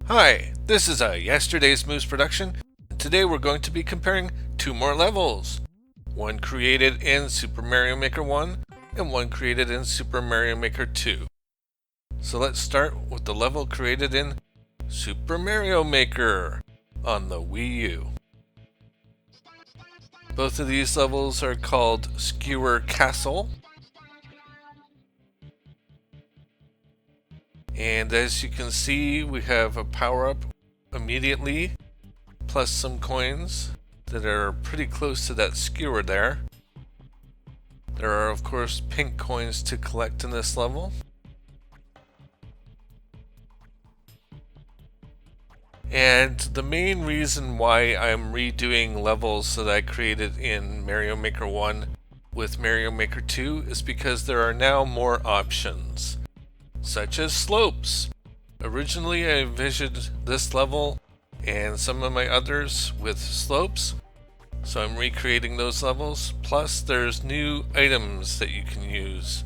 Hi, this is a Yesterday's Moose production, and today we're going to be comparing two more levels. One created in Super Mario Maker 1 and one created in Super Mario Maker 2. So let's start with the level created in Super Mario Maker on the Wii U. Both of these levels are called SKEWER Castle. And as you can see, we have a power-up immediately, plus some coins that are pretty close to that skewer there. There are, of course, pink coins to collect in this level. And the main reason why I'm redoing levels that I created in Mario Maker 1 with Mario Maker 2 is because there are now more options, such as slopes. Originally I envisioned this level and some of my others with slopes, so I'm recreating those levels. Plus there's new items that you can use.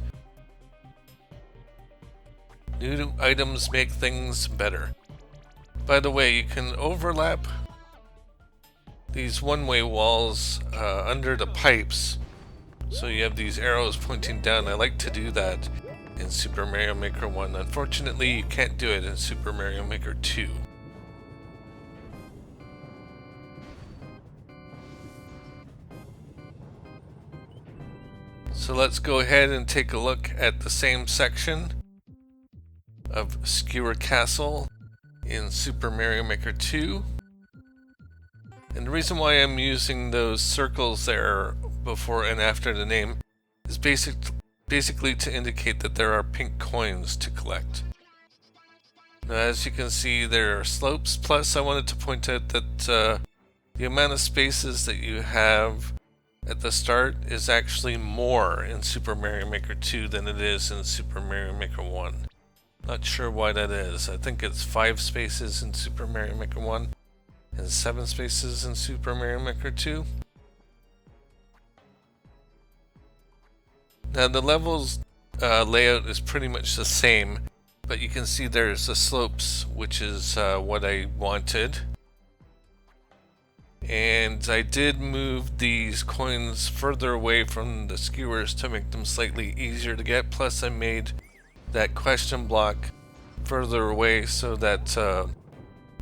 New items make things better. By the way, you can overlap these one-way walls under the pipes, so you have these arrows pointing down. I like to do that in Super Mario Maker 1. Unfortunately, you can't do it in Super Mario Maker 2. So let's go ahead and take a look at the same section of SKEWER Castle in Super Mario Maker 2. And the reason why I'm using those circles there before and after the name is basically to indicate that there are pink coins to collect. Now, as you can see, there are slopes, plus I wanted to point out that the amount of spaces that you have at the start is actually more in Super Mario Maker 2 than it is in Super Mario Maker 1. Not sure why that is. I think it's 5 spaces in Super Mario Maker 1 and 7 spaces in Super Mario Maker 2. Now the level's layout is pretty much the same, but you can see there's the slopes, which is what I wanted. And I did move these coins further away from the skewers to make them slightly easier to get. Plus I made that question block further away so that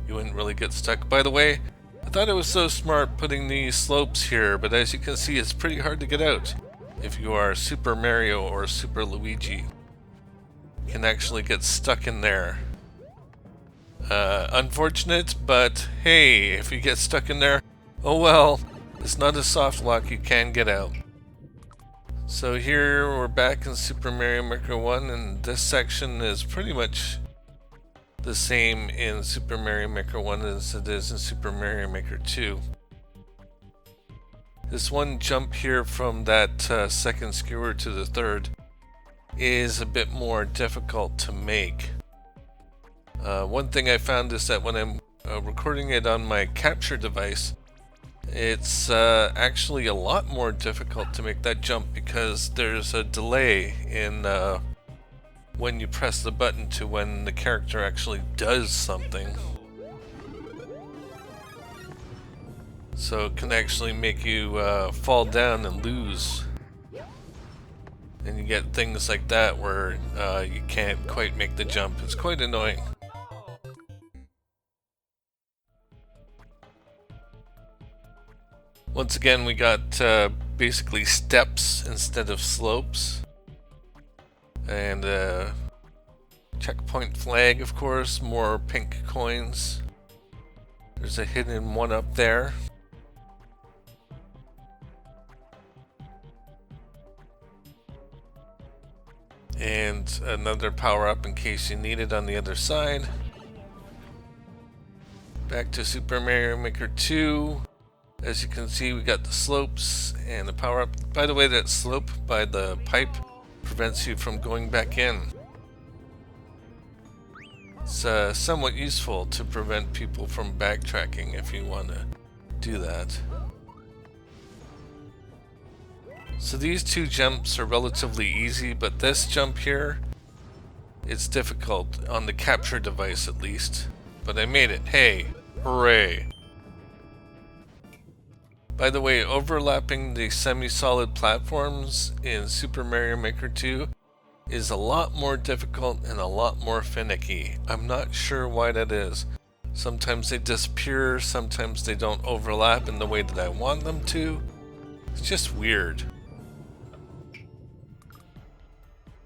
you wouldn't really get stuck. By the way, I thought it was so smart putting these slopes here, but as you can see, it's pretty hard to get out. If you are Super Mario or Super Luigi, you can actually get stuck in there. Unfortunate, but hey, if you get stuck in there, oh well, it's not a soft lock, you can get out. So here we're back in Super Mario Maker 1, and this section is pretty much the same in Super Mario Maker 1 as it is in Super Mario Maker 2. This one jump here from that second skewer to the third is a bit more difficult to make. One thing I found is that when I'm recording it on my capture device, it's actually a lot more difficult to make that jump because there's a delay in when you press the button to when the character actually does something. So it can actually make you fall down and lose. And you get things like that where you can't quite make the jump. It's quite annoying. Once again, we got basically steps instead of slopes. And checkpoint flag, of course, more pink coins. There's a hidden one up there. And another power-up in case you need it on the other side. Back to Super Mario Maker 2. As you can see, we got the slopes and the power-up. By the way, that slope by the pipe prevents you from going back in. It's somewhat useful to prevent people from backtracking if you want to do that. So these two jumps are relatively easy, but this jump here, it's difficult on the capture device at least. but I made it. Hey, hooray. By the way, overlapping the semi-solid platforms in Super Mario Maker 2 is a lot more difficult and a lot more finicky. I'm not sure why that is. Sometimes they disappear, sometimes they don't overlap in the way that I want them to. It's just weird.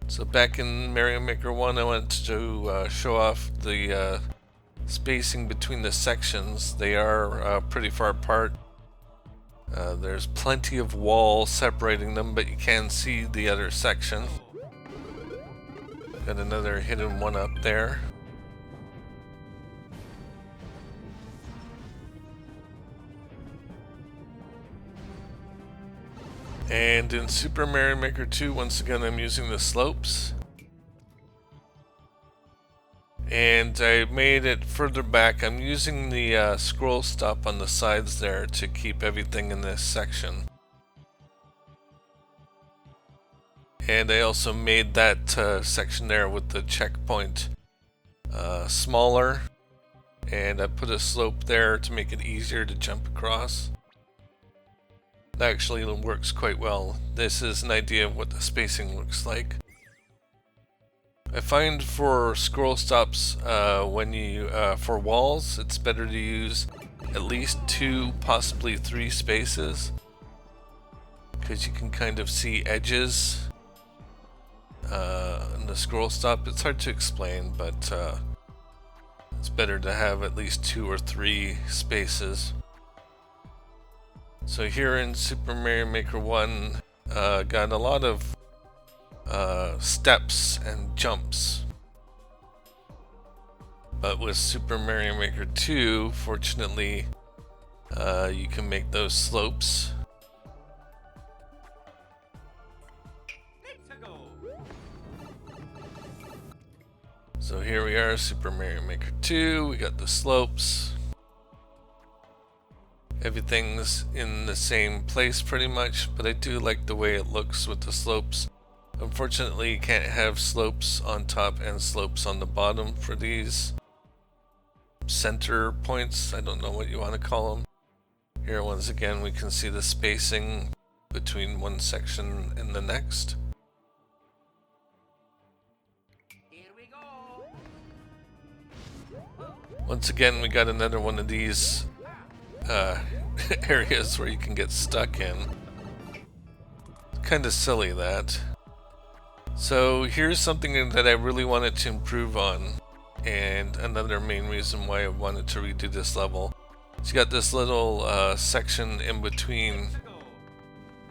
So back in Mario Maker 1, I wanted to show off the spacing between the sections. They are pretty far apart. There's plenty of wall separating them, but you can see the other section. Got another hidden one up there. And in Super Mario Maker 2, once again, I'm using the slopes. And I made it further back. I'm using the scroll stop on the sides there to keep everything in this section. And I also made that section there with the checkpoint smaller. And I put a slope there to make it easier to jump across. That actually works quite well. This is an idea of what the spacing looks like. I find for scroll stops, when you for walls, it's better to use at least 2, possibly 3 spaces, because you can kind of see edges in the scroll stop. It's hard to explain, but it's better to have at least 2 or 3 spaces. So here in Super Mario Maker 1, got a lot of steps and jumps. But with Super Mario Maker 2, fortunately, you can make those slopes. So here we are, Super Mario Maker 2, we got the slopes. Everything's in the same place pretty much, but I do like the way it looks with the slopes. Unfortunately, you can't have slopes on top and slopes on the bottom for these center points. I don't know what you want to call them. Here once again we can see the spacing between one section and the next. Here we go. Once again we got another one of these areas where you can get stuck in. Kind of silly that. So here's something that I really wanted to improve on, and another main reason why I wanted to redo this level. So you got this little section in between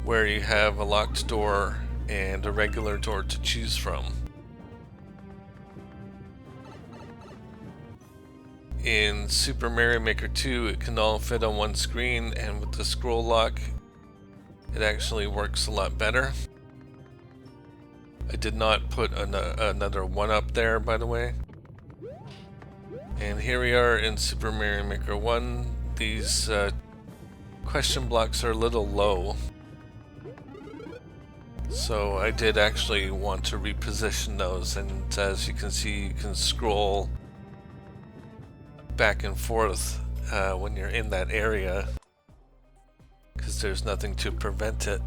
where you have a locked door and a regular door to choose from. In Super Mario Maker 2, it can all fit on one screen, and with the scroll lock, it actually works a lot better. I did not put another one up there, by the way. And here we are in Super Mario Maker 1. These question blocks are a little low. So I did actually want to reposition those, and as you can see, you can scroll back and forth when you're in that area, because there's nothing to prevent it.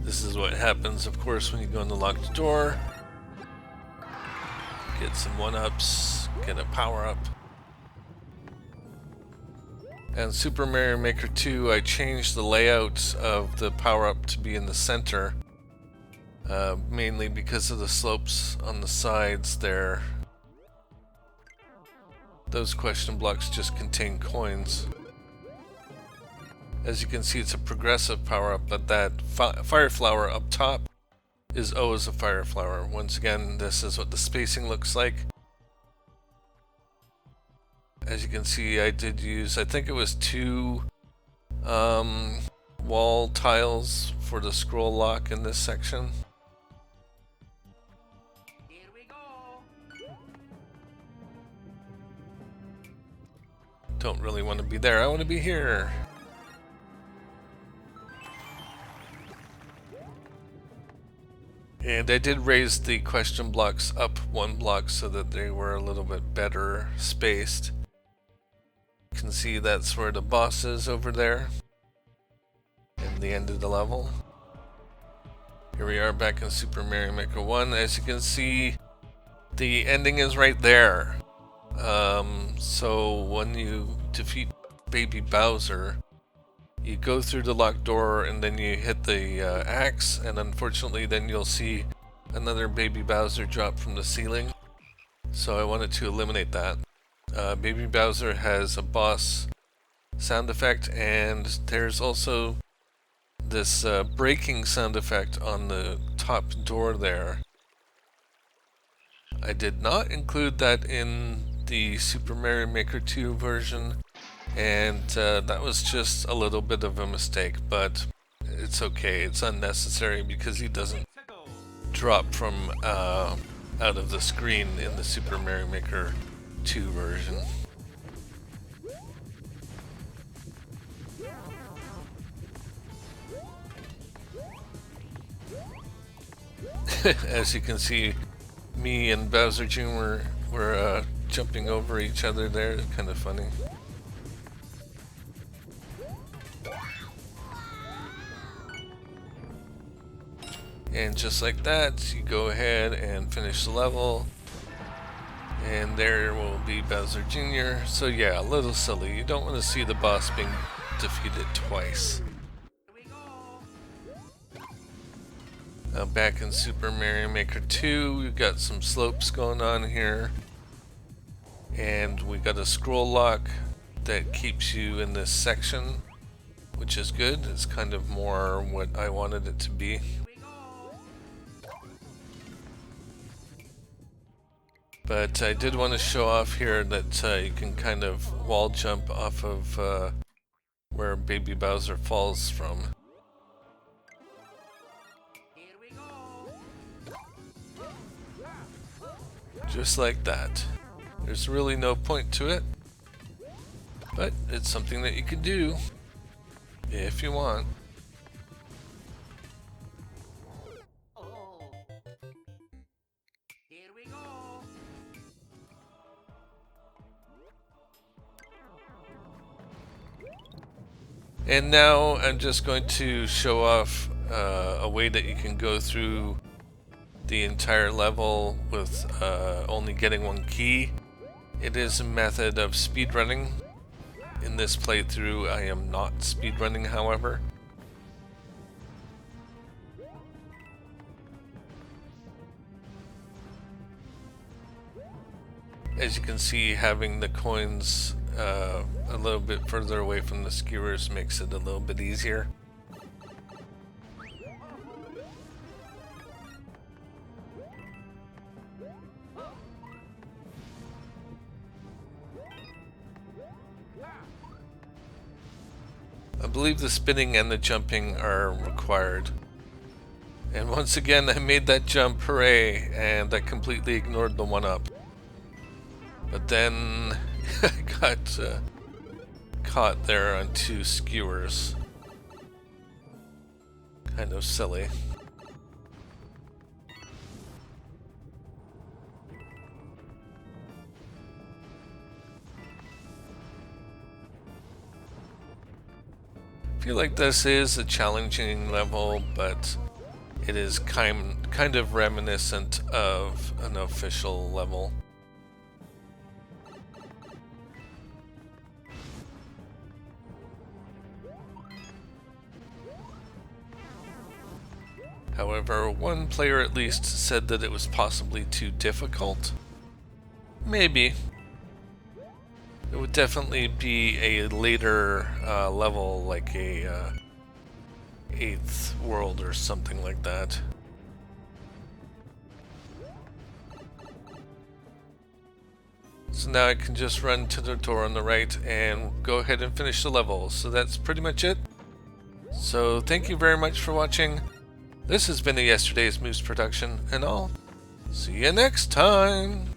This is what happens, of course, when you go in the locked door. Get some 1-ups, get a power-up. And Super Mario Maker 2, I changed the layout of the power-up to be in the center. Mainly because of the slopes on the sides there. Those question blocks just contain coins. As you can see, it's a progressive power-up, but that fire flower up top is always a fire flower. Once again, this is what the spacing looks like. As you can see, I did use, I think it was 2 wall tiles for the scroll lock in this section. Here we go. Don't really want to be there, I want to be here. And I did raise the question blocks up one block so that they were a little bit better spaced. You can see that's where the boss is over there. And the end of the level. Here we are back in Super Mario Maker 1. As you can see, the ending is right there. So when you defeat Baby Bowser, you go through the locked door and then you hit the axe, and unfortunately then you'll see another Baby Bowser drop from the ceiling. So I wanted to eliminate that. Baby Bowser has a boss sound effect, and there's also this breaking sound effect on the top door there. I did not include that in the Super Mario Maker 2 version, and that was just a little bit of a mistake, but it's okay. It's unnecessary because he doesn't drop from out of the screen in the Super Mario Maker 2 version. As you can see, me and Bowser Jr. were jumping over each other there. Kind of funny. And just like that, you go ahead and finish the level. And there will be Bowser Jr. So yeah, a little silly. You don't want to see the boss being defeated twice. Now back in Super Mario Maker 2, we've got some slopes going on here. And we got a scroll lock that keeps you in this section, which is good. It's kind of more what I wanted it to be. But I did want to show off here that you can kind of wall jump off of where Baby Bowser falls from. Just like that. There's really no point to it, but it's something that you can do if you want. Here we go. And now I'm just going to show off a way that you can go through the entire level with only getting one key. It is a method of speedrunning. In this playthrough, I am not speedrunning, however. As you can see, having the coins a little bit further away from the skewers makes it a little bit easier. I believe the spinning and the jumping are required. And once again, I made that jump, hooray, and I completely ignored the one-up. But then I got caught there on two skewers. Kind of silly. I feel like this is a challenging level, but it is kind of reminiscent of an official level. However, one player at least said that it was possibly too difficult. Maybe. It would definitely be a later level, like a 8th world or something like that. So now I can just run to the door on the right and go ahead and finish the level. So that's pretty much it. So thank you very much for watching. This has been a Yesterday's Moose production, and I'll see you next time.